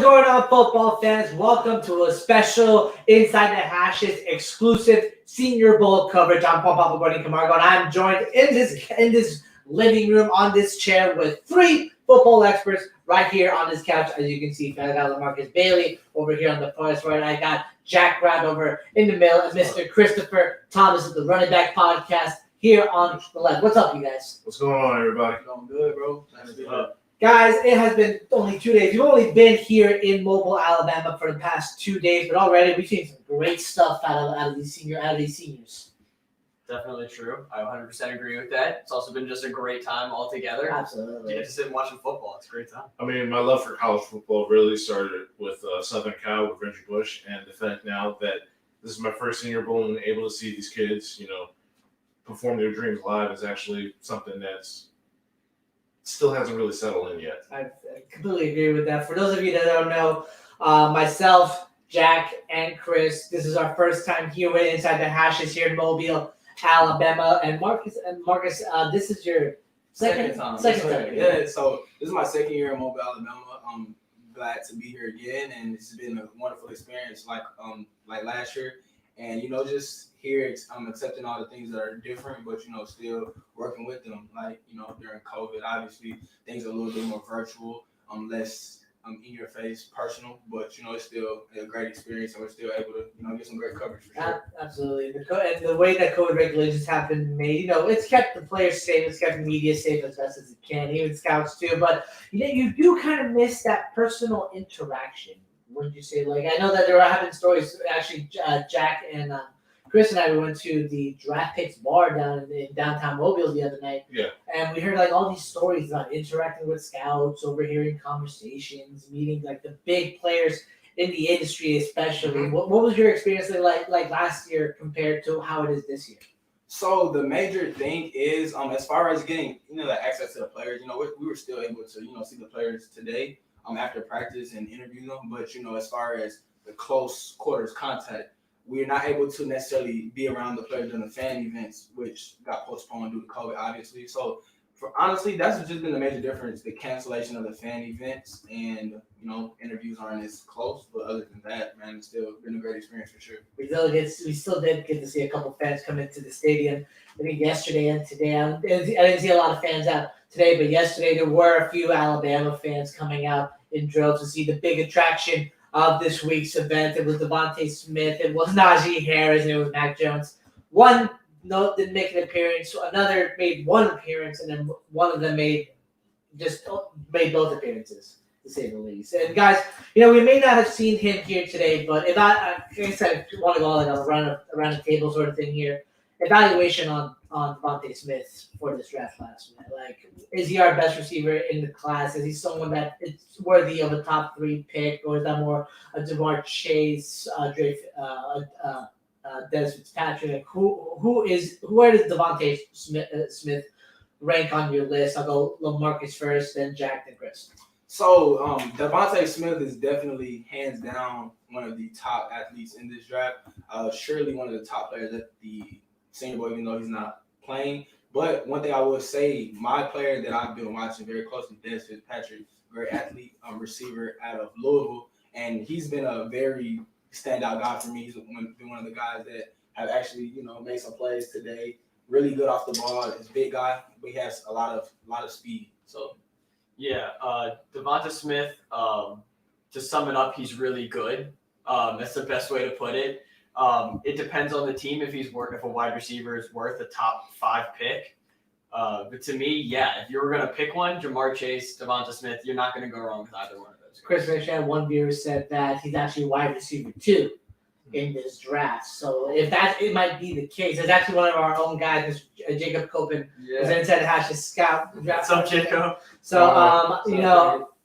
going on, football fans? Welcome to a special Inside the Hashes exclusive Senior Bowl coverage. I'm Paul Papa Gordon Camargo, and I'm joined in this living room on this chair with three football experts right here on this couch. As you can see, I got LaMarcus Bailey over here on the far right. I got Jack Brad over in the middle, and Mr. Christopher Thomas of the Running Back Podcast here on the left. What's up, you guys? What's going on, everybody? Going good, bro. Nice to be here. Guys, it has been only 2 days. We've only been here in Mobile, Alabama for the past 2 days, but already we've seen some great stuff out of these seniors. Definitely true. I 100% agree with that. It's also been just a great time all together. Absolutely. Yeah, just sitting watching football. It's a great time. I mean, my love for college football really started with Southern Cal with Reggie Bush, and the fact now that this is my first Senior Bowl and able to see these kids, perform their dreams live is actually something that's still hasn't really settled in yet. I completely agree with that. For those of you that don't know, myself, Jack, and Chris, this is our first time here with Inside the Hashes here in Mobile, Alabama. And Marcus, this is your second time. Yeah, so this is my second year in Mobile, Alabama. I'm glad to be here again, and it's been a wonderful experience like last year. And, just here, I'm accepting all the things that are different, but, still working with them. During COVID, obviously, things are a little bit more virtual, less in your face, personal, but, it's still a great experience, and we're still able to, get some great coverage for sure. Absolutely. And the way that COVID regulations have been made, it's kept the players safe, it's kept the media safe as best as it can, even scouts too. But, you do kind of miss that personal interaction. Would you say? I know that there are having stories. Actually, Jack and Chris and I went to the Draft Picks bar down in downtown Mobile the other night. Yeah. And we heard all these stories about interacting with scouts, overhearing conversations, meeting the big players in the industry, especially. Mm-hmm. What was your experience like last year compared to how it is this year? So the major thing is, as far as getting the access to the players, we were still able to see the players today. After practice and interview them, but as far as the close quarters contact, we're not able to necessarily be around the players during the fan events, which got postponed due to COVID, obviously. So, honestly, that's just been the major difference: the cancellation of the fan events, and interviews aren't as close. But other than that, man, it's still been a great experience for sure. We still did get to see a couple fans come into the stadium. I think yesterday and today. I didn't see a lot of fans out today, but yesterday there were a few Alabama fans coming out in droves to see the big attraction of this week's event. It was Devontae Smith, it was Najee Harris, and it was Mac Jones. One didn't make an appearance, another made one appearance, and then one of them made both appearances, to say the least. And guys, we may not have seen him here today, but if I want to go around the table sort of thing here. Evaluation on Devontae Smith for this draft class, man. Is he our best receiver in the class? Is he someone that is worthy of a top 3 pick, or is that more a Jamar Chase, Des Fitzpatrick? Where does Devontae Smith rank on your list? I'll go LaMarcus first, then Jack, then Chris. So Devontae Smith is definitely hands down one of the top athletes in this draft. Surely one of the top players at the Senior Bowl, even though he's not playing. But one thing I will say, my player that I've been watching very closely, Des Fitzpatrick, great athlete, receiver out of Louisville, and he's been a very standout guy for me. He's been one of the guys that have actually, made some plays today. Really good off the ball. He's a big guy, but he has a lot of speed. So, yeah, Devonta Smith. To sum it up, he's really good. That's the best way to put it. It depends on the team if a wide receiver is worth a top 5 pick. But to me, yeah, if you were going to pick one, Jamar Chase, Devonta Smith, you're not going to go wrong with either one of those. Chris Richard, one viewer said that he's actually wide receiver 2 in this draft. So it might be the case. It's actually one of our own guys, Jacob Copen, is Inside the Hashes scout. What's up, Jacob? So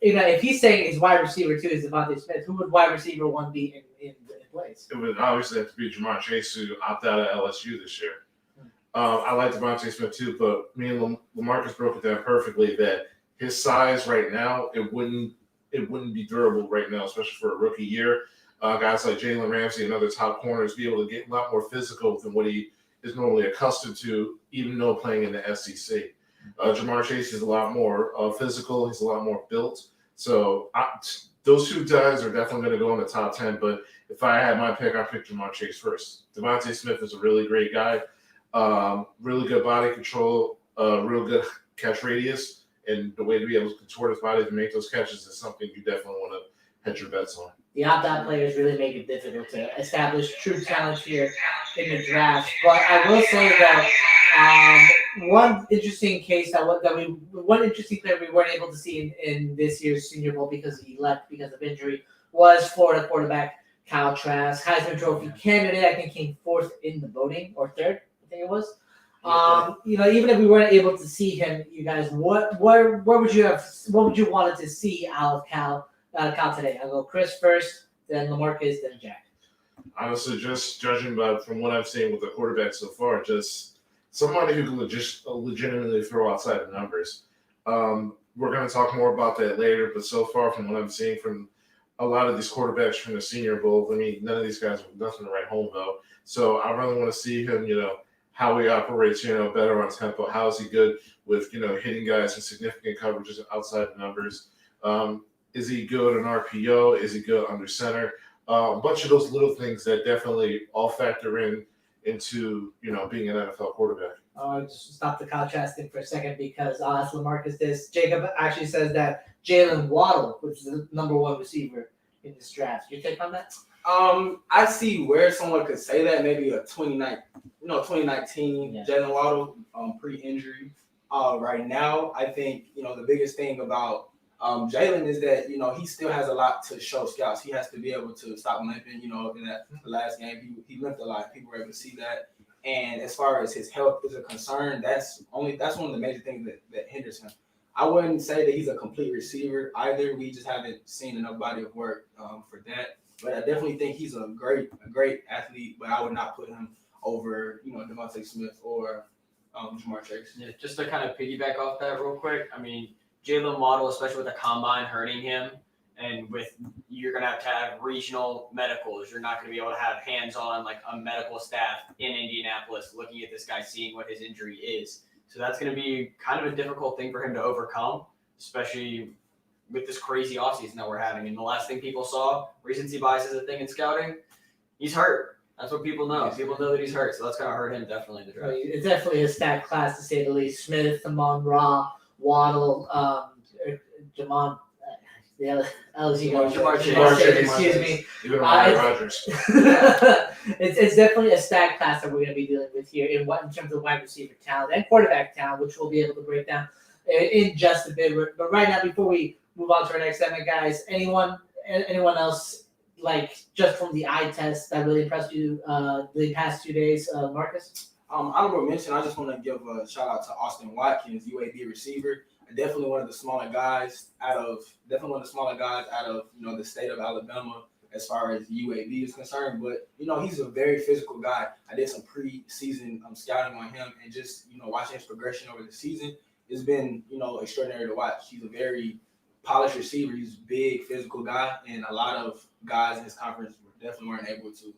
if he's saying he's wide receiver 2 is Devontae Smith, who would wide receiver 1 be in place? It would obviously have to be Jamar Chase, who opted out of LSU this year. I like Devontae Smith too, but me and LaMarcus broke it down perfectly that his size right now, it wouldn't be durable right now, especially for a rookie year. Guys like Jalen Ramsey and other top corners be able to get a lot more physical than what he is normally accustomed to, even though playing in the SEC. Jamar Chase is a lot more physical. He's a lot more built. So those two guys are definitely going to go in the top 10. But if I had my pick, I'd pick Jamar Chase first. Devontae Smith is a really great guy, really good body control, real good catch radius, and the way to be able to contort his body to make those catches is something you definitely want to hedge your bets on. The opt-out players really make it difficult to establish true talent here in the draft. But I will say that one interesting player we weren't able to see in this year's Senior Bowl because he left because of injury was Florida quarterback Kyle Trask, Heisman Trophy candidate. I think came fourth in the voting or third. I think it was. Even if we weren't able to see him, you guys, what would you wanted to see out of Cal today? I'll go Chris first, then LaMarcus, then Jack. Honestly, just judging from what I've seen with the quarterback so far, just somebody who can legitimately throw outside the numbers. We're going to talk more about that later, but so far from what I'm seeing from a lot of these quarterbacks from the Senior Bowl, I mean, none of these guys have nothing to write home though. So I really want to see him, how he operates, better on tempo. How is he good with, hitting guys in significant coverages outside the numbers? Is he good in RPO? Is he good under center? A bunch of those little things that definitely all factor into being an NFL quarterback. Just stop the contrasting for a second because I'll ask LaMarcus this. Jacob actually says that Jalen Waddle, which is the number one receiver in this draft. Your take on that? I see where someone could say that, maybe a 2019 Jalen Waddle pre-injury. Right now, I think the biggest thing about Jalen is that he still has a lot to show scouts. He has to be able to stop limping. In that the last game he limped a lot. People were able to see that. And as far as his health is a concern, that's one of the major things that hinders him. I wouldn't say that he's a complete receiver either. We just haven't seen enough body of work for that. But I definitely think he's a great athlete. But I would not put him over Devontae Smith or Jamar Chase. Yeah, just to kind of piggyback off that real quick. I mean, Jalen Waddle, especially with the combine hurting him, and you're gonna have to have regional medicals. You're not gonna be able to have hands-on like a medical staff in Indianapolis looking at this guy, seeing what his injury is. So that's gonna be kind of a difficult thing for him to overcome, especially with this crazy offseason that we're having. And the last thing people saw, recency bias is a thing in scouting. He's hurt. That's what people know. People know that he's hurt, so that's gonna hurt him definitely in the draft. It's definitely a stacked class to say the least. Smith, Amon-Ra, Waddle, Jamar Chase. Excuse me. Even Rodgers. It's definitely a stacked class that we're going to be dealing with here in terms of wide receiver talent and quarterback talent, which we'll be able to break down in just a bit. But right now, before we move on to our next segment, guys, anyone else just from the eye test that really impressed you the past 2 days, Marcus? Honorable mention, I just want to give a shout out to Austin Watkins, UAB receiver. Definitely one of the smaller guys out of the state of Alabama as far as UAB is concerned. But he's a very physical guy. I did some pre-season scouting on him, and just watching his progression over the season, it's been extraordinary to watch. He's a very polished receiver. He's a big physical guy, and a lot of guys in his conference definitely weren't able to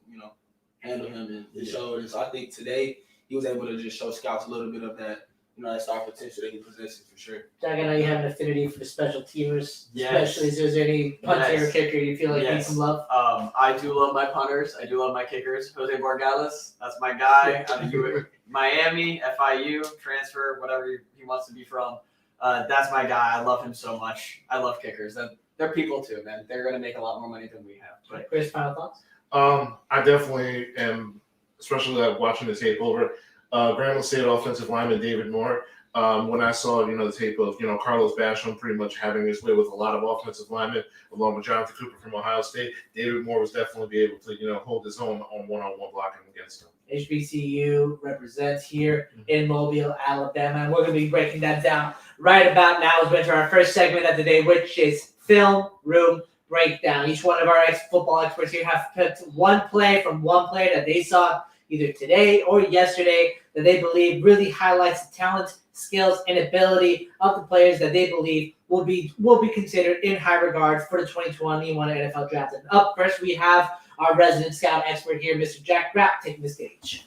handle him and show it. And so I think today he was able to just show scouts a little bit of that. That star potential that he possesses for sure. Jack, I know you have an affinity for the special teamers. Yes. Especially, is there any punter or kicker you feel like needs some love? I do love my punters. I do love my kickers. Jose Borregales, that's my guy. Out of Miami, FIU, transfer, whatever he wants to be from. That's my guy. I love him so much. I love kickers. They're people too, man. They're going to make a lot more money than we have. But Chris, final thoughts? I definitely am, especially watching the tape over. Grambling State offensive lineman David Moore. When I saw, the tape of, Carlos Basham pretty much having his way with a lot of offensive linemen, along with Jonathan Cooper from Ohio State, David Moore was definitely be able to, hold his own on one-on-one blocking against him. HBCU represents here in Mobile, Alabama, and we're going to be breaking that down right about now as we enter our first segment of the day, which is Film Room Breakdown. Each one of our football experts here have picked one play from one player that they saw either today or yesterday that they believe really highlights the talent, skills, and ability of the players that they believe will be considered in high regard for the 2021 NFL Draft. And up first, we have our resident scout expert here, Mr. Jack Rapp, taking the stage.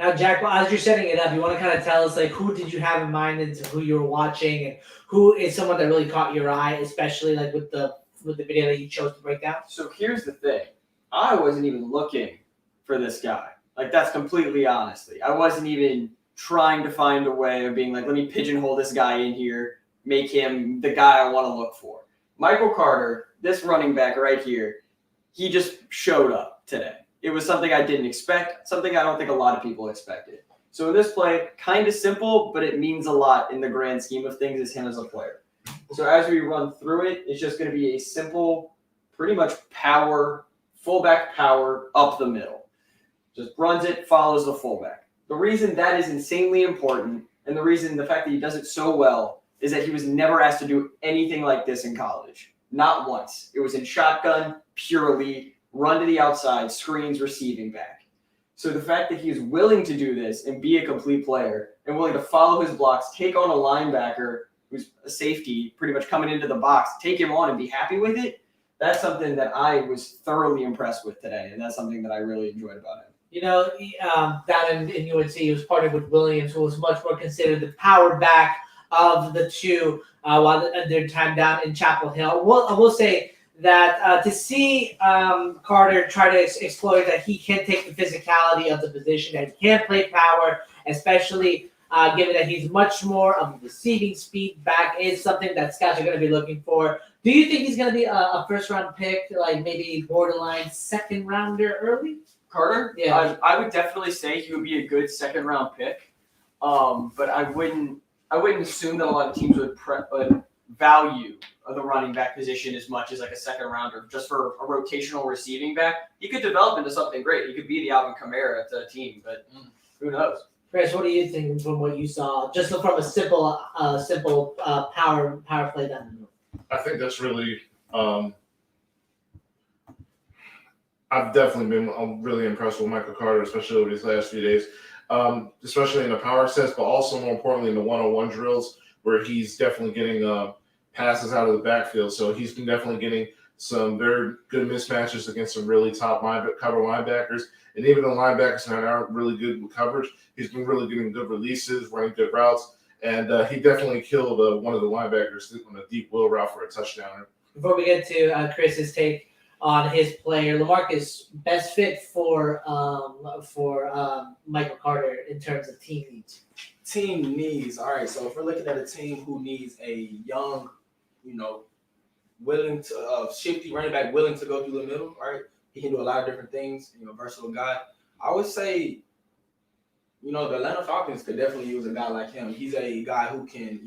Now, Jack, well, as you're setting it up, you want to kind of tell us like who did you have in mind and who you were watching, and who is someone that really caught your eye, especially like with the video that you chose to break down. So here's the thing. I wasn't even looking for this guy. Like, that's completely honestly. I wasn't even trying to find a way of being like, let me pigeonhole this guy in here, make him the guy I want to look for. Michael Carter, this running back right here, he just showed up today. It was something I didn't expect, something I don't think a lot of people expected. So in this play, kind of simple, but it means a lot in the grand scheme of things as him as a player. So as we run through it, it's just going to be a simple, pretty much power, fullback power up the middle. Just runs it, follows the fullback. The reason that is insanely important, and the fact that he does it so well, is that he was never asked to do anything like this in college. Not once. It was in shotgun, purely, run to the outside, screens, receiving back. So the fact that he is willing to do this and be a complete player and willing to follow his blocks, take on a linebacker who's a safety, pretty much coming into the box, take him on and be happy with it, that's something that I was thoroughly impressed with today, and that's something that I really enjoyed about him. You know, down in UNC, he was partnered with Williams, who was much more considered the power back of the two while their time down in Chapel Hill. I will say that to see Carter try to exploit that he can take the physicality of the position, that he can play power, especially given that he's much more of a receiving speed back, is something that scouts are going to be looking for. Do you think he's going to be a first-round pick, like maybe borderline second-rounder early? Carter? Yeah. I would definitely say he would be a good second-round pick, but I wouldn't assume that a lot of teams would value the running back position as much as like a second rounder just for a rotational receiving back. He could develop into something great. He could be the Alvin Kamara to the team, but who knows? Chris, what do you think from what you saw, just from a simple power play down the middle? I think that's really. I've definitely been really impressed with Michael Carter, especially over these last few days, especially in the power sets, but also more importantly in the one-on-one drills, where he's definitely getting passes out of the backfield. So he's been definitely getting some very good mismatches against some really top cover linebackers, and even the linebackers that aren't really good with coverage. He's been really getting good releases, running good routes, and he definitely killed one of the linebackers on a deep wheel route for a touchdown. Before we get to Chris's take on his player, LaMarcus, best fit for Michael Carter in terms of team needs. Team needs. All right, so if we're looking at a team who needs a young, willing to shifty running back, willing to go through the middle, right? He can do a lot of different things. Versatile guy. I would say, the Atlanta Falcons could definitely use a guy like him. He's a guy who can,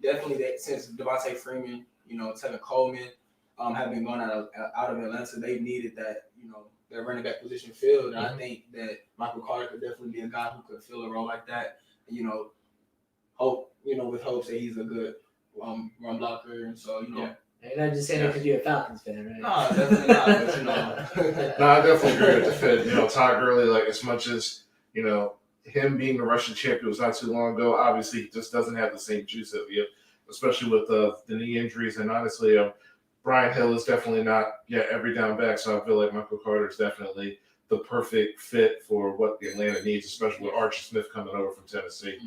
definitely that since Devontae Freeman, Tevin Coleman, have been going out of Atlanta, they needed that, that running back position filled. And I think that Michael Carter could definitely be a guy who could fill a role like that. Hope, with hopes that he's a good run blocker. And so, Yeah. You're not just saying it because you're a Falcons fan, right? No, definitely not. But, No, I definitely agree with the fit. Todd Gurley, like as much as, him being the Russian champion was not too long ago, obviously he just doesn't have the same juice of you, especially with the knee injuries. And honestly, Brian Hill is definitely not yet every down back. So I feel like Michael Carter is definitely the perfect fit for what the Atlanta needs, especially with Archie Smith coming over from Tennessee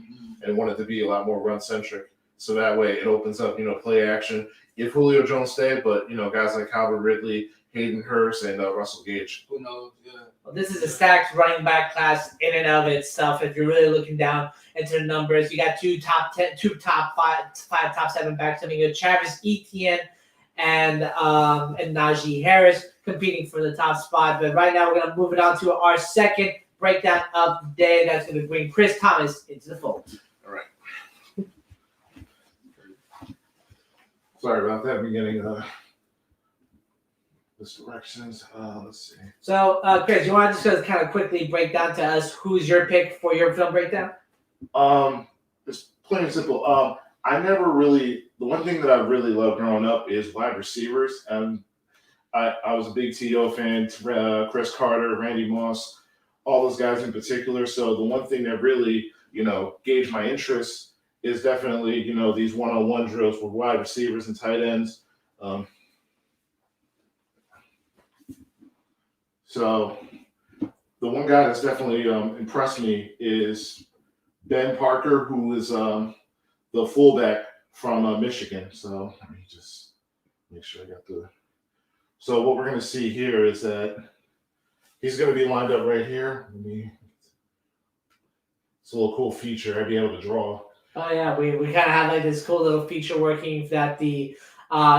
and wanted to be a lot more run-centric. So that way it opens up, play action. If Julio Jones stayed, but, guys like Calvin Ridley, Hayden Hurst, and Russell Gage. who knows? Yeah. Well, this is a stacked running back class in and of itself. If you're really looking down into the numbers, you got two top 5, top 7 backs. You got Travis Etienne and Najee Harris competing for the top spot. But right now, we're going to move it on to our second breakdown of the day. That's going to bring Chris Thomas into the fold. All right. Sorry about that beginning. Directions. Let's see. So, Chris, you want to just kind of quickly break down to us who's your pick for your film breakdown? It's plain and simple. I never really. The one thing that I really loved growing up is wide receivers. I was a big T.O. fan. Chris Carter, Randy Moss, all those guys in particular. So the one thing that really, gauged my interest is definitely, these one-on-one drills with wide receivers and tight ends. So the one guy that's definitely impressed me is Ben Parker, who is the fullback from Michigan. So let me just make sure I got the. So what we're going to see here is that he's going to be lined up right here. It's a little cool feature. I'd be able to draw. Oh yeah, we kind of have like this cool little feature working that the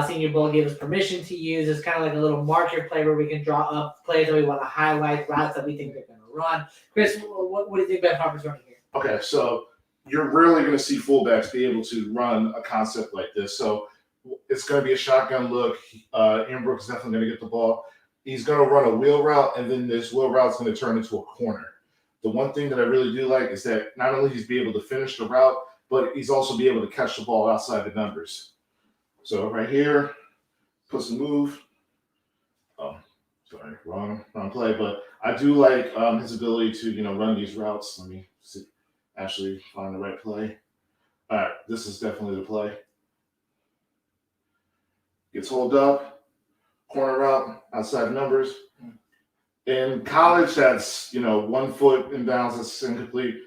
Senior Bowl gave us permission to use. It's kind of like a little marker play where we can draw up plays that we want to highlight, routes that we think they're going to run. Chris, what do you think Ben Parker's running here? Okay, so you're rarely going to see fullbacks be able to run a concept like this. So it's going to be a shotgun look. Ian Brooks is definitely going to get the ball. He's going to run a wheel route, and then this wheel route is going to turn into a corner. The one thing that I really do like is that not only he's be able to finish the route, but he's also be able to catch the ball outside the numbers. So right here, puts the move. Oh, sorry, wrong play. But I do like his ability to run these routes. Let me see, actually find the right play. All right, this is definitely the play. Gets holed up, corner route outside the numbers. In college, that's 1 foot in bounds. That's incomplete.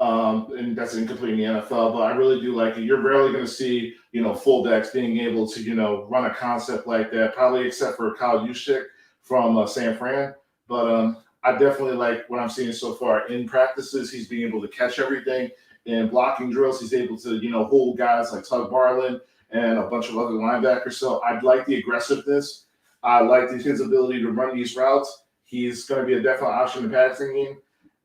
And that's incomplete in the NFL, but I really do like it. You're rarely going to see, fullbacks being able to, run a concept like that, probably except for Kyle Juszczyk from San Fran. But I definitely like what I'm seeing so far in practices. He's being able to catch everything. In blocking drills, he's able to, hold guys like Tug Barlin and a bunch of other linebackers. So I like the aggressiveness. I like his ability to run these routes. He's going to be a definite option in the passing game.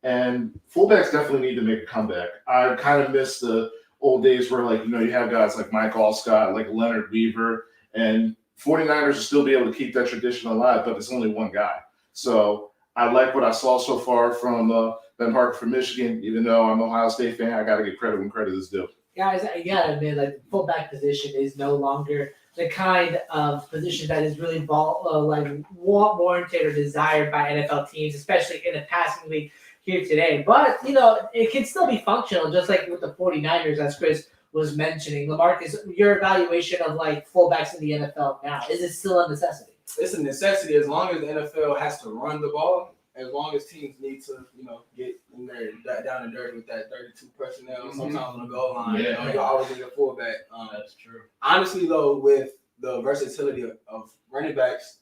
And fullbacks definitely need to make a comeback. I kind of miss the old days where, you have guys like Mike Allscott, like Leonard Weaver, and 49ers will still be able to keep that tradition alive, but it's only one guy. So I like what I saw so far from Ben Parker from Michigan. Even though I'm an Ohio State fan, I got to give credit when credit is due. Guys, I gotta admit, the fullback position is no longer the kind of position that is really warranted or desired by NFL teams, especially in a passing league here today. But, it can still be functional, just like with the 49ers, as Chris was mentioning. LaMarcus, your evaluation of fullbacks in the NFL now, is it still a necessity? It's a necessity as long as the NFL has to run the ball. As long as teams need to, get in there down and dirty with that 32 personnel, sometimes on the goal line, you always need a fullback. That's true. Honestly, though, with the versatility of running backs,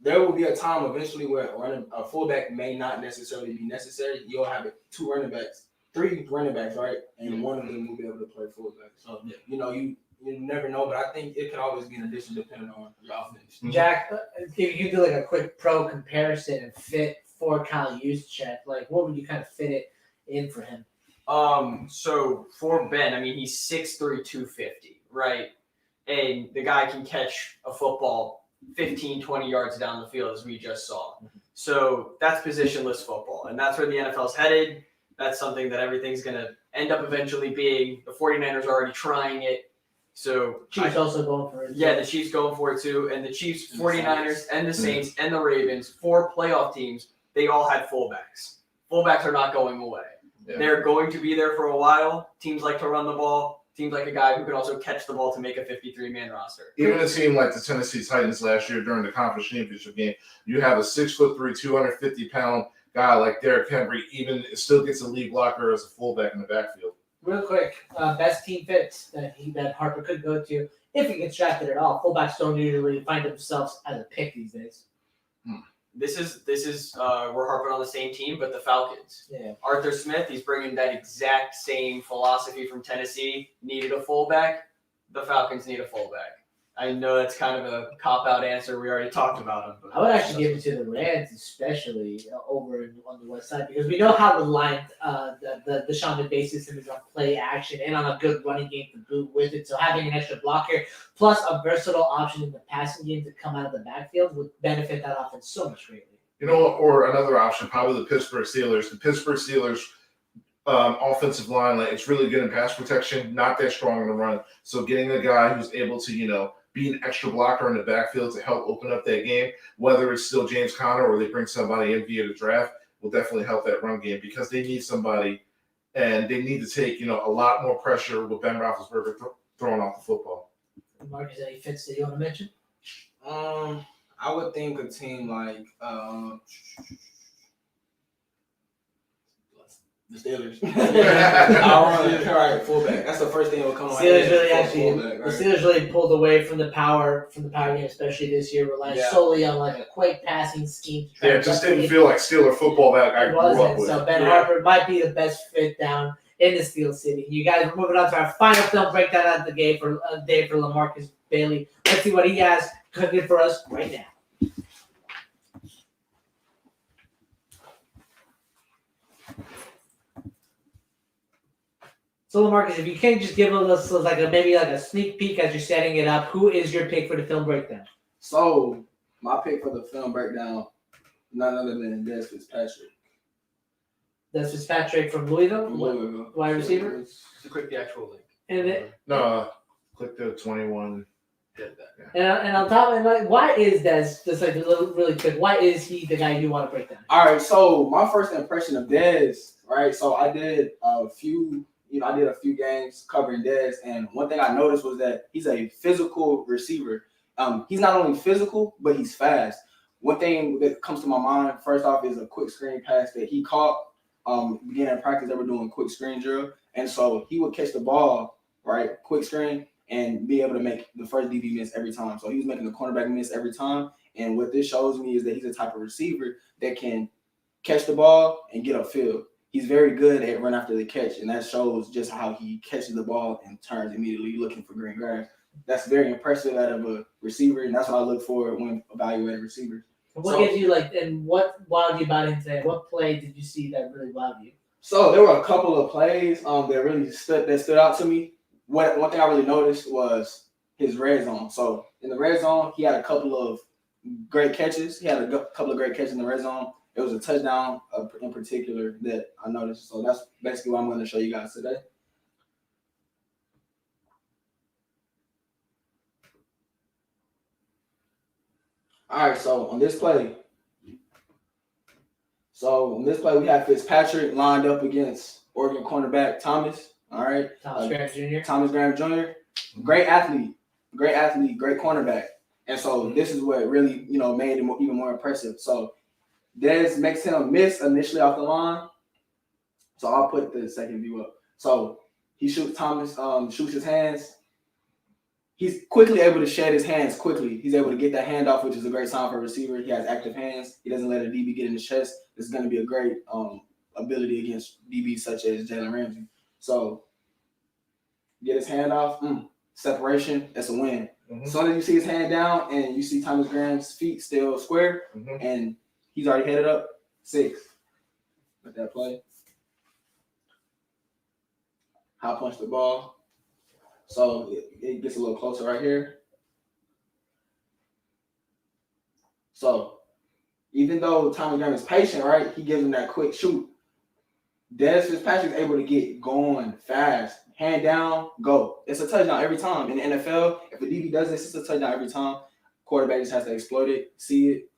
there will be a time eventually where a fullback may not necessarily be necessary. You'll have 3 running backs, right? And one of them will be able to play fullback. So, you never know, but I think it could always be an addition depending on your offense. Jack, if you do a quick pro comparison and fit for Kyle Juszczyk, what would you kind of fit it in for him? So for Ben, he's 6'3", 250, right? And the guy can catch a football 15, 20 yards down the field, as we just saw. So that's positionless football, and that's where the NFL's headed. That's something that everything's going to end up eventually being. The 49ers are already trying it. So Chiefs also going for it. Yeah, the Chiefs going for it too. And the Chiefs, 49ers, and the Saints, and the Ravens, 4 playoff teams, they all had fullbacks. Fullbacks are not going away. Yeah. They're going to be there for a while. Teams like to run the ball. Teams like a guy who can also catch the ball to make a 53-man roster. Even a team like the Tennessee Titans last year during the conference championship game, you have a 6'3", 250-pound guy like Derrick Henry, even still gets a lead blocker as a fullback in the backfield. Real quick, best team fits that Harper could go to if he gets drafted at all. Fullbacks don't usually find themselves as a pick these days. This is we're harping on the same team, but the Falcons. Yeah. Arthur Smith, he's bringing that exact same philosophy from Tennessee. Needed a fullback. The Falcons need a fullback. I know that's kind of a cop-out answer. We already talked about him. I would actually give it to the Rams, especially over on the west side, because we know how reliant the Sean McVay system is on play action and on a good running game to boot with it. So having an extra blocker plus a versatile option in the passing game to come out of the backfield would benefit that offense so much greatly. Or another option, probably the Pittsburgh Steelers. The Pittsburgh Steelers offensive line, it's really good in pass protection, not that strong in the run. So getting a guy who's able to, be an extra blocker in the backfield to help open up that game, whether it's still James Conner or they bring somebody in via the draft, will definitely help that run game because they need somebody and they need to take, a lot more pressure with Ben Roethlisberger throwing off the football. Marcus, any fits that you want to mention? I would think a team like The Steelers. I'll run right fullback. That's the first thing that will come on. Steelers really actually, fullback, right? the Steelers really pulled away from the power game, especially this year, relied solely on like a quick passing scheme. To try Yeah, to it just replicate didn't feel like Steeler football that I It grew up wasn't. with. So Ben Yeah. Harper might be the best fit down in the Steel City. You guys, we're moving on to our final film breakdown of the game for day for LaMarcus Bailey. Let's see what he has cooking for us right now. So LaMarcus, if you can just give us like maybe a sneak peek as you're setting it up, who is your pick for the film breakdown? So my pick for the film breakdown, none other than Dez Fitzpatrick. That's Fitzpatrick from Louisville, Louisville. wide receiver. To click the actual link. And it, No, click the 21. and on top of it, why is Dez, just like really quick, why is he the guy you want to break down? All right, so my first impression of Dez, right? So I did a few games covering Dez, and one thing I noticed was that he's a physical receiver. He's not only physical, but he's fast. One thing that comes to my mind, first off, is a quick screen pass that he caught. Beginning of practice, they were doing quick screen drill, and so he would catch the ball, right, quick screen, and be able to make the first DB miss every time. So he was making the cornerback miss every time. And what this shows me is that he's the type of receiver that can catch the ball and get upfield. He's very good at run after the catch, and that shows just how he catches the ball and turns immediately looking for green grass. That's very impressive out of a receiver, and that's what I look for when evaluating receivers. What gives you and what wowed you about him today? What play did you see that really wowed you? So there were a couple of plays that really stood out to me. One thing I really noticed was his red zone. So in the red zone, he had a couple of great catches. He had a couple of great catches in the red zone. It was a touchdown in particular that I noticed. So that's basically what I'm going to show you guys today. All right, so on this play, we have Fitzpatrick lined up against Oregon cornerback Thomas. All right. Thomas Graham Jr. Thomas Graham Jr. Great athlete, great cornerback. And so this is what really, made him even more impressive. So Dez makes him miss initially off the line. So I'll put the second view up. So he shoots shoots his hands. He's quickly able to shed his hands quickly. He's able to get that handoff, which is a great sign for a receiver. He has active hands. He doesn't let a DB get in his chest. This is going to be a great ability against DBs such as Jalen Ramsey. So get his hand off, separation, that's a win. Mm-hmm. As soon as you see his hand down and you see Thomas Graham's feet still square, and he's already headed up 6 with that play. High punch the ball. So it gets a little closer right here. So even though Thomas Graham is patient, right, he gives him that quick shoot. Dez Fitzpatrick is able to get going fast. Hand down, go. It's a touchdown every time. In the NFL, if a DB does this, it's a touchdown every time. Quarterback just has to exploit it, see it.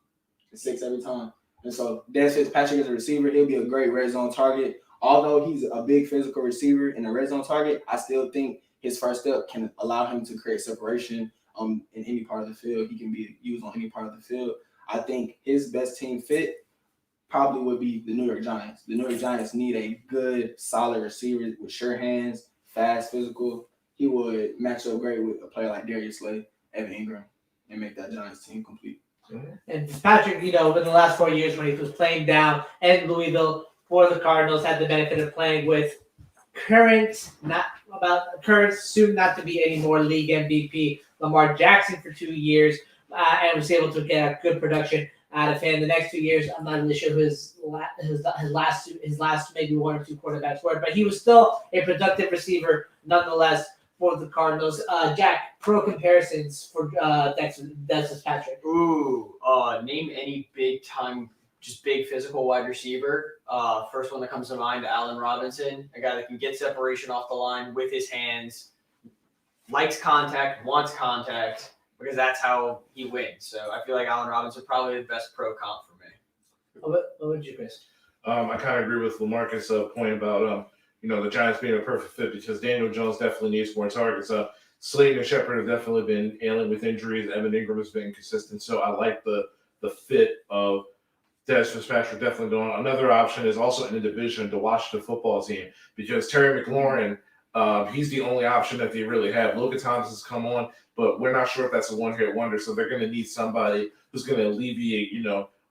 It's 6 every time. And so Dez Fitzpatrick as a receiver, he'll be a great red zone target. Although he's a big physical receiver and a red zone target, I still think his first step can allow him to create separation in any part of the field. He can be used on any part of the field. I think his best team fit probably would be the New York Giants. The New York Giants need a good, solid receiver with sure hands, fast, physical. He would match up great with a player like Darius Slay, Evan Ingram, and make that Giants team complete. And Fitzpatrick, in the last 4 years when he was playing down in Louisville for the Cardinals, had the benefit of playing with current, soon not to be anymore league MVP Lamar Jackson for 2 years, and was able to get a good production out of him. The next 2 years, I'm not really sure who his last maybe 1 or 2 quarterbacks were, but he was still a productive receiver nonetheless for the Cardinals. Jack, pro comparisons for Dez Fitzpatrick. Name any big time, just big physical wide receiver. First one that comes to mind, Allen Robinson, a guy that can get separation off the line with his hands, likes contact, wants contact, because that's how he wins. So I feel like Allen Robinson probably the best pro comp for me. What would you, Chris? I kind of agree with LaMarcus' point about the Giants being a perfect fit because Daniel Jones definitely needs more targets. Slayton and Shepard have definitely been ailing with injuries. Evan Ingram has been consistent. So I like the fit of Des Fitzpatrick definitely going. Another option is also in the division, the Washington football team, because Terry McLaurin, he's the only option that they really have. Logan Thompson's come on, but we're not sure if that's a one-hit wonder. So they're going to need somebody who's going to alleviate,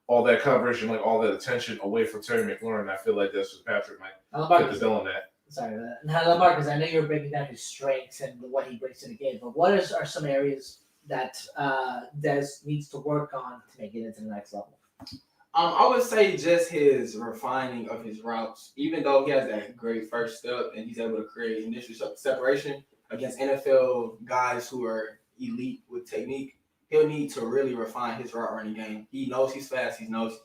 all that coverage and like all that attention away from Terry McLaurin. I feel like Des Fitzpatrick might fit the bill on that. Sorry, now LaMarcus, I know you were breaking down his strengths and what he brings to the game, but what are some areas that Des needs to work on to make it into the next level? I would say just his refining of his routes. Even though he has that great first step and he's able to create initial separation against NFL guys who are elite with technique, he'll need to really refine his route running game. He knows he's fast. He knows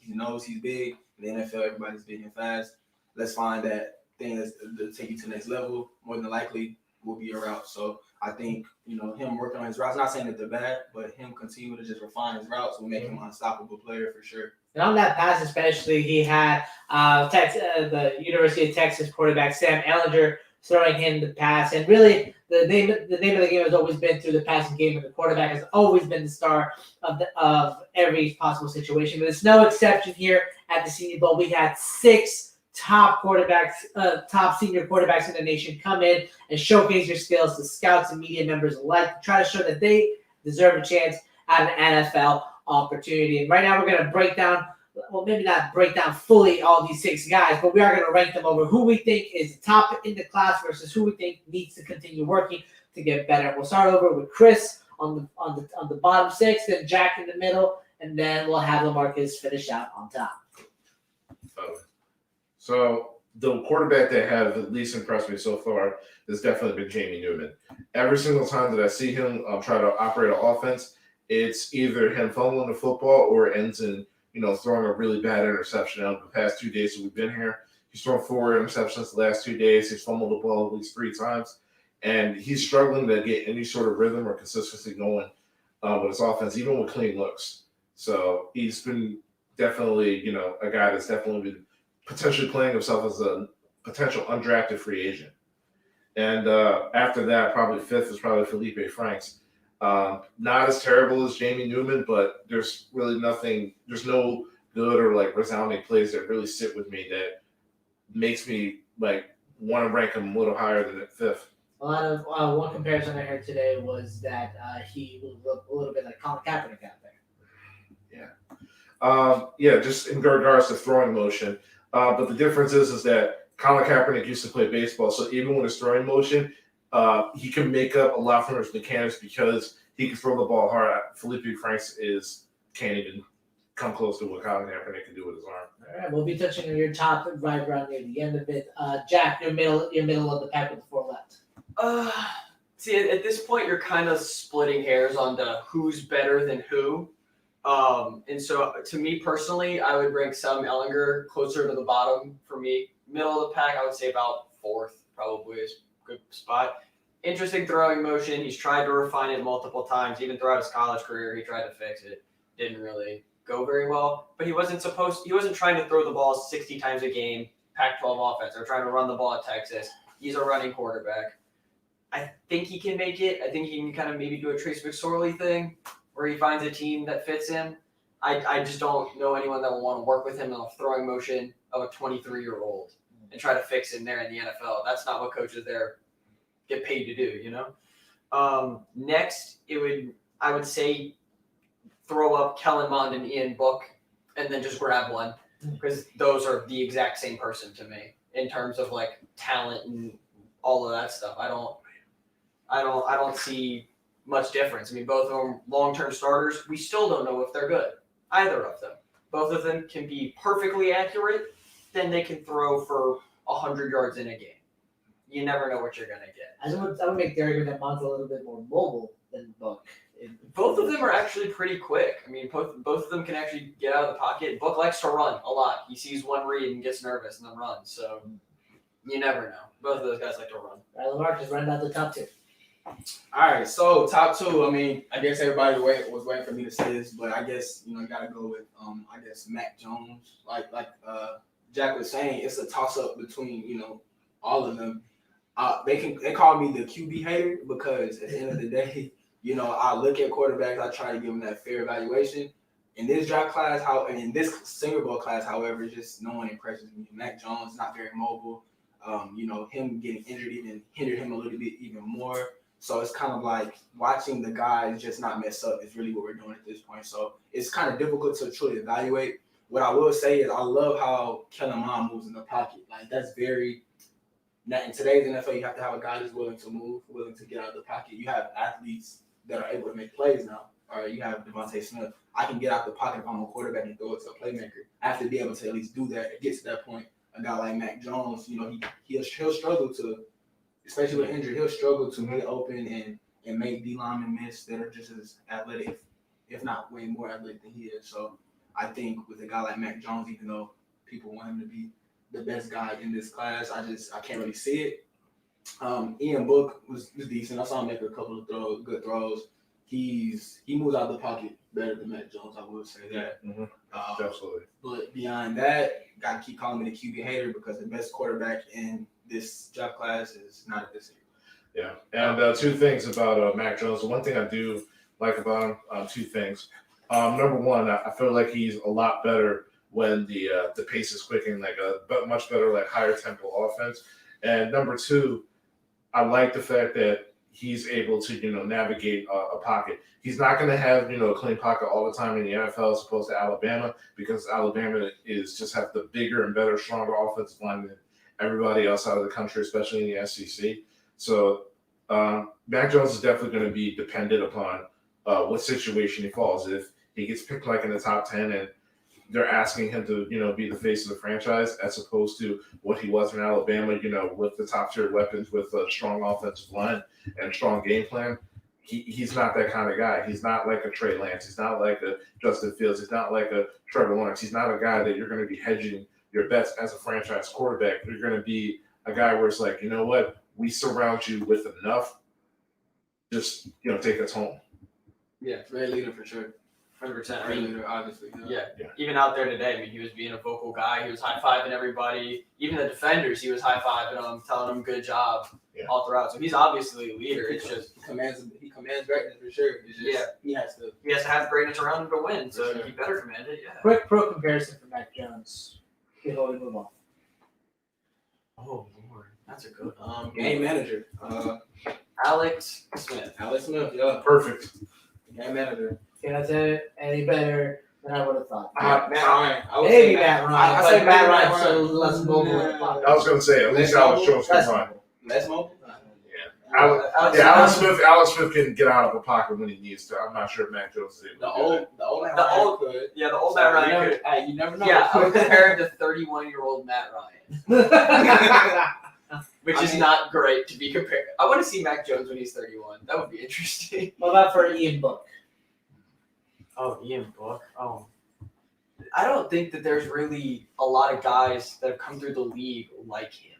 he's big. In the NFL, everybody's big and fast. Let's find that thing that's to take you to the next level. More than likely will be a route. So I think, him working on his routes, not saying that they're bad, but him continuing to just refine his routes will make him an unstoppable player for sure. And on that pass especially, he had the University of Texas quarterback Sam Ehlinger throwing him the pass. And really, the name of the game has always been through the passing game, and the quarterback has always been the star of every possible situation. But it's no exception here at the Senior Bowl. We had 6 top senior quarterbacks in the nation come in and showcase their skills to scouts and media members alike to try to show that they deserve a chance at an NFL opportunity. And right now we're going to break down, well, maybe not break down fully all these 6 guys, but we are going to rank them over who we think is the top in the class versus who we think needs to continue working to get better. We'll start over with Chris on the bottom 6, then Jack in the middle, and then we'll have LaMarcus finish out on top. So the quarterback that have at least impressed me so far has definitely been Jamie Newman. Every single time that I see him try to operate an offense, it's either him fumbling the football or it ends in, throwing a really bad interception. Out of the past 2 days that we've been here, he's thrown 4 interceptions the last 2 days. He's fumbled the ball at least 3 times. And he's struggling to get any sort of rhythm or consistency going with his offense, even with clean looks. So he's been definitely, a guy that's definitely been potentially playing himself as a potential undrafted free agent. And after that, probably 5th is probably Felipe Franks. Not as terrible as Jamie Newman, but there's really there's no good or like resounding plays that really sit with me that makes me like want to rank him a little higher than at 5th. A lot of one comparison I heard today was that he would look a little bit like Colin Kaepernick out there. Just in regards to throwing motion. But the difference is that Colin Kaepernick used to play baseball, so even with his throwing motion, he can make up a lot from his mechanics because he can throw the ball hard. Felipe Franks can't even come close to what Colin Kaepernick can do with his arm. All right, we'll be touching on your top right around near the end of it. Jack, you're middle of the pack with the 4 left. See, at this point, you're kind of splitting hairs on the who's better than who. And so to me personally, I would rank Sam Ehlinger closer to the bottom for me. Middle of the pack, I would say about 4th, probably is a good spot. Interesting throwing motion. He's tried to refine it multiple times. Even throughout his college career, he tried to fix it. Didn't really go very well. But he wasn't trying to throw the ball 60 times a game, Pac-12 offense. They're trying to run the ball at Texas. He's a running quarterback. I think he can make it. I think he can kind of maybe do a Trace McSorley thing where he finds a team that fits him. I just don't know anyone that will want to work with him in a throwing motion of a 23-year-old and try to fix him there in the NFL. That's not what coaches there get paid to do, Next, I would say throw up Kellen Mond and Ian Book and then just grab one because those are the exact same person to me in terms of like talent and all of that stuff. I don't see much difference. I mean, both of them long-term starters. We still don't know if they're good, either of them. Both of them can be perfectly accurate, then they can throw for 100 yards in a game. You never know what you're going to get. I would make the argument that Mont's a little bit more mobile than Book. Both of them are actually pretty quick. I mean, both of them can actually get out of the pocket. Book likes to run a lot. He sees one read and gets nervous and then runs. So you never know. Both of those guys like to run. All right, LaMarcus, run down the top 2. All right, so top 2. I mean, I guess everybody was waiting for me to say this, but I guess you got to go with Mac Jones. Like Jack was saying, it's a toss up between all of them. They call me the QB hater because at the end of the day, I look at quarterbacks, I try to give them that fair evaluation. In this draft class, in this Senior Bowl class, however, just no one impresses me. Mac Jones not very mobile. Him getting injured even hindered him a little bit even more. So it's kind of like watching the guys just not mess up is really what we're doing at this point. So it's kind of difficult to truly evaluate. What I will say is I love how Kellen Mond moves in the pocket. Like that's very. Now in today's NFL, you have to have a guy who's willing to move, willing to get out of the pocket. You have athletes that are able to make plays now. All right, you have DeVonta Smith. I can get out the pocket if I'm a quarterback and throw it to a playmaker. I have to be able to at least do that. It gets to that point. A guy like Mac Jones, he'll struggle to, especially with injury, he'll struggle to get open and make D linemen miss that are just as athletic, if not way more athletic than he is. So I think with a guy like Mac Jones, even though people want him to be the best guy in this class, I can't really see it. Ian Book was decent. I saw him make a couple of good throws. He moves out of the pocket better than Mac Jones, I would say that. Mm-hmm. Absolutely. But beyond that, got to keep calling me the QB hater because the best quarterback in this draft class is not at this year. Yeah, and two things about Mac Jones. The one thing I do like about him, two things. Number one, I feel like he's a lot better when the pace is quickening, like a much better, like higher tempo offense. And number two, I like the fact that he's able to, navigate a pocket. He's not going to have, a clean pocket all the time in the NFL as opposed to Alabama, because Alabama just have the bigger and better, stronger offensive line than everybody else out of the country, especially in the SEC. So Mac Jones is definitely going to be dependent upon what situation he falls. If he gets picked like in the top 10 and they're asking him to, be the face of the franchise as opposed to what he was in Alabama, with the top tier weapons, with a strong offensive line and a strong game plan. He's not that kind of guy. He's not like a Trey Lance. He's not like a Justin Fields. He's not like a Trevor Lawrence. He's not a guy that you're going to be hedging your bets as a franchise quarterback. You're going to be a guy where it's like, you know what? We surround you with enough. Just, take us home. Yeah, great leader for sure. 100%. Great leader, obviously. Yeah. Even out there today, he was being a vocal guy. He was high-fiving everybody. Even the defenders, he was high-fiving them, telling them good job all throughout. So he's obviously a leader. It's just he commands greatness for sure. It's just, he has to have greatness around him to win. So he better command it. Yeah. Quick pro comparison for Mac Jones before we move on. Oh Lord, that's a good game manager. Alex Smith. Alex Smith, yeah. Perfect. Game manager. Can't say it any better than I would have thought. Matt Ryan. Maybe Matt Ryan. I but said Matt Ryan. Ryan's so less mobile in the pocket. I was going to say, at least Alex Jones can run. Less mobile? Alex Smith can get out of a pocket when he needs to. I'm not sure if Mac Jones is able to The old Matt Ryan could. Yeah, the old Matt Ryan could. Hey, you never know. Yeah, I would compare him to 31-year-old Matt Ryan, which is not great to be compared. I want to see Mac Jones when he's 31. That would be interesting. What about for Ian Book? Oh, Ian Book. Oh, I don't think that there's really a lot of guys that have come through the league like him.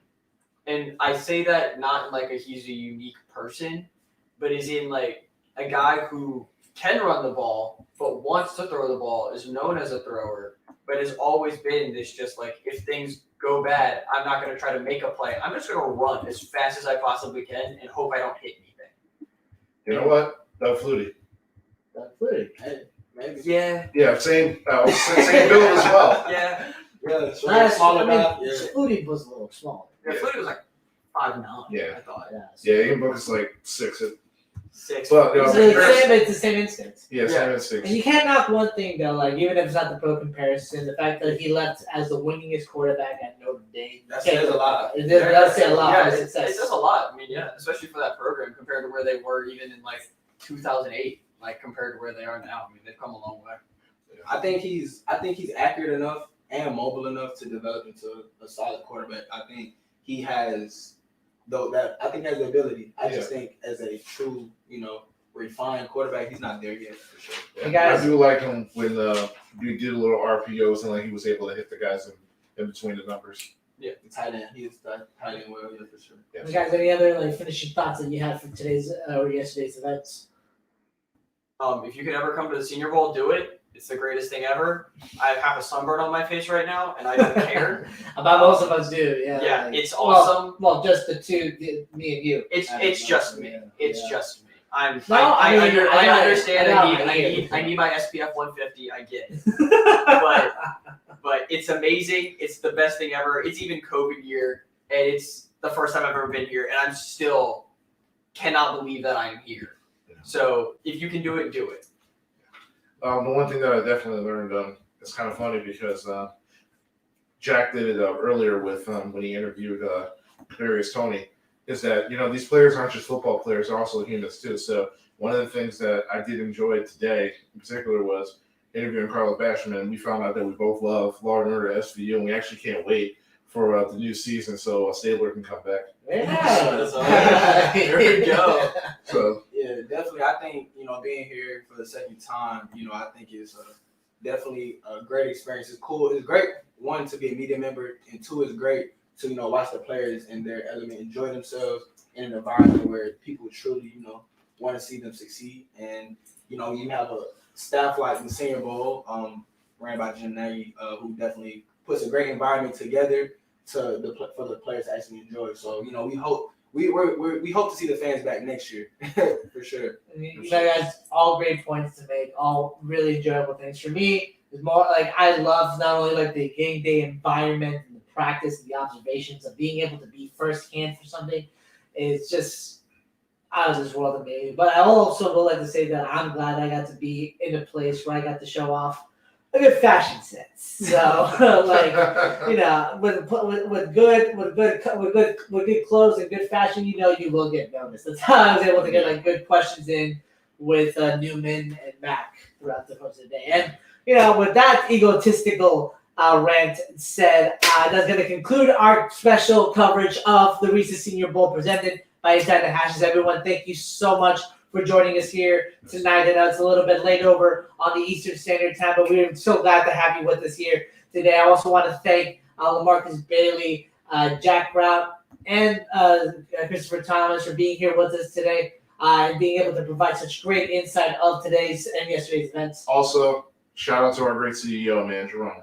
And I say that not in like he's a unique person, but is in like a guy who can run the ball, but wants to throw the ball, is known as a thrower, but has always been this just like, if things go bad, I'm not going to try to make a play. I'm just going to run as fast as I possibly can and hope I don't hit anything. You know what? Doug Flutie. Hey, maybe. Yeah. Yeah, same build as well. Yeah. Yeah, Smaller guy. Flutie was a little smaller. Yeah, Flutie was like 5'9". Yeah. I thought. Yeah, Ian Book is like 6. 6. But, It's the same instinct. Yeah, 6. And you can't knock one thing though, like even if it's not the pro comparison, the fact that he left as the winningest quarterback at Notre Dame. That says a lot. It does say a lot Yeah, for it success. says a lot. I mean, yeah, especially for that program compared to where they were even in like 2008, like compared to where they are now. I mean, they've come a long way. I think he's accurate enough and mobile enough to develop into a solid quarterback. I think he has the ability. I just think as a true, refined quarterback, he's not there yet for sure. Yeah. You guys- I do like him when you did a little RPOs and like he was able to hit the guys in between the numbers. Yeah, the tight end. He's the tight end well, yeah, for sure. Yeah. You guys, any other finishing thoughts that you had from today's or yesterday's events? If you could ever come to the Senior Bowl, do it. It's the greatest thing ever. I have a sunburn on my face right now, and I don't care. About most of us do, yeah. Yeah, like- it's awesome. Well, just the two, me and you. It's just me. It's just me. I I understand. I I need my SPF 150. I get it. But it's amazing. It's the best thing ever. It's even COVID year, and it's the first time I've ever been here, and I'm still cannot believe that I'm here. So if you can do it, do it. The one thing that I definitely learned, it's kind of funny because Jack did it earlier with when he interviewed Kadarius Toney, is that these players aren't just football players; they're also humans too. So one of the things that I did enjoy today, in particular, was interviewing Carlos Basham. We found out that we both love Law and Order SVU, and we actually can't wait for the new season so Stabler can come back. Yeah. There we go. So Yeah, definitely. I think, being here for the second time, I think it's definitely a great experience. It's cool. It's great, one, to be a media member, and two, it's great to, watch the players in their element, enjoy themselves in an environment where people truly, want to see them succeed. And, you have a staff like the Senior Bowl, ran by Jim Nagy, who definitely puts a great environment together for the players to actually enjoy. So, we hope we hope to see the fans back next year for sure. You guys, all great points to make, all really enjoyable things. For me, it's more like I love not only like the game day environment and the practice and the observations of being able to be firsthand for something. It's just out of this world to me. But I also would like to say that I'm glad I got to be in a place where I got to show off a good fashion sense. So with good clothes and good fashion, you will get noticed. That's how I was able to get like good questions in with Newman and Mac throughout the course of the day. And with that egotistical rant said, that's going to conclude our special coverage of the Reese's Senior Bowl presented by Inside the Hashes. Everyone, thank you so much for joining us here tonight. I know it's a little bit late over on the Eastern Standard Time, but we're so glad to have you with us here today. I also want to thank LaMarcus Bailey, Jack Brown, and Christopher Thomas for being here with us today and being able to provide such great insight of today's and yesterday's events. also, shout out to our great CEO, man, Jerome.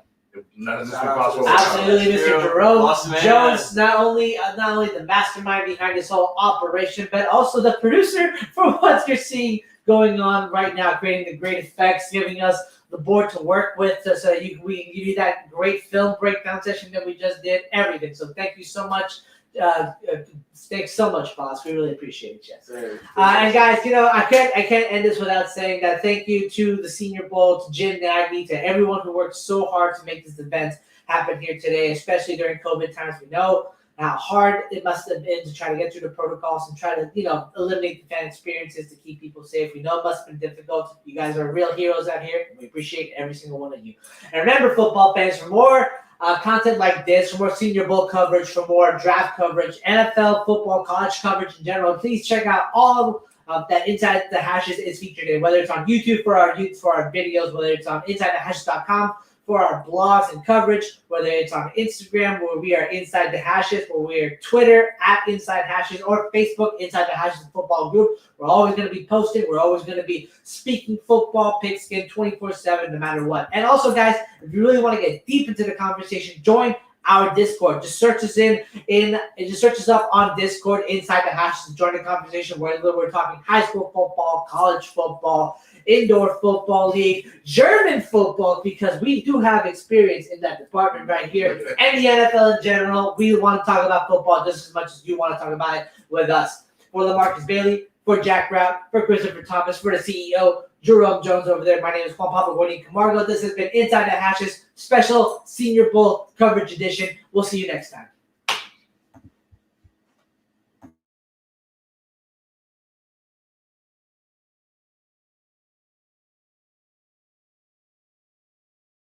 None of this would be possible. Absolutely, Mr. Jerome Awesome, man. Jones, not only the mastermind behind this whole operation, but also the producer for what you're seeing going on right now, creating the great effects, giving us the board to work with, so we can give you that great film breakdown session that we just did, everything. So thank you so much. Thanks so much, boss. We really appreciate you. And guys, I can't end this without saying that thank you to the Senior Bowl, to Jim Nagy, to everyone who worked so hard to make this event happen here today, especially during COVID times. We know how hard it must have been to try to get through the protocols and try to, eliminate the fan experiences to keep people safe. We know it must have been difficult. You guys are real heroes out here. We appreciate every single one of you. And remember, football fans, for more content like this, for more Senior Bowl coverage, for more draft coverage, NFL, football, college coverage in general, please check out all that Inside the Hashes is featured in, whether it's on YouTube for our videos, whether it's on InsideTheHashes.com for our blogs and coverage, whether it's on Instagram where we are Inside the Hashes, where we're Twitter at Inside Hashes, or Facebook Inside the Hashes Football Group. We're always going to be posting. We're always going to be speaking football, pigskin 24/7, no matter what. And also, guys, if you really want to get deep into the conversation, join our Discord. Just search us up on Discord, Inside the Hashes, and join the conversation. Whether we're talking high school football, college football, indoor football league, German football, because we do have experience in that department right here, and the NFL in general. We want to talk about football just as much as you want to talk about it with us. For LaMarcus Bailey, for Jack Brown, for Christopher Thomas, for the CEO, Jerome Jones over there. My name is Juan Pablo Guardian Camargo. This has been Inside the Hashes special Senior Bowl coverage edition. We'll see you next time.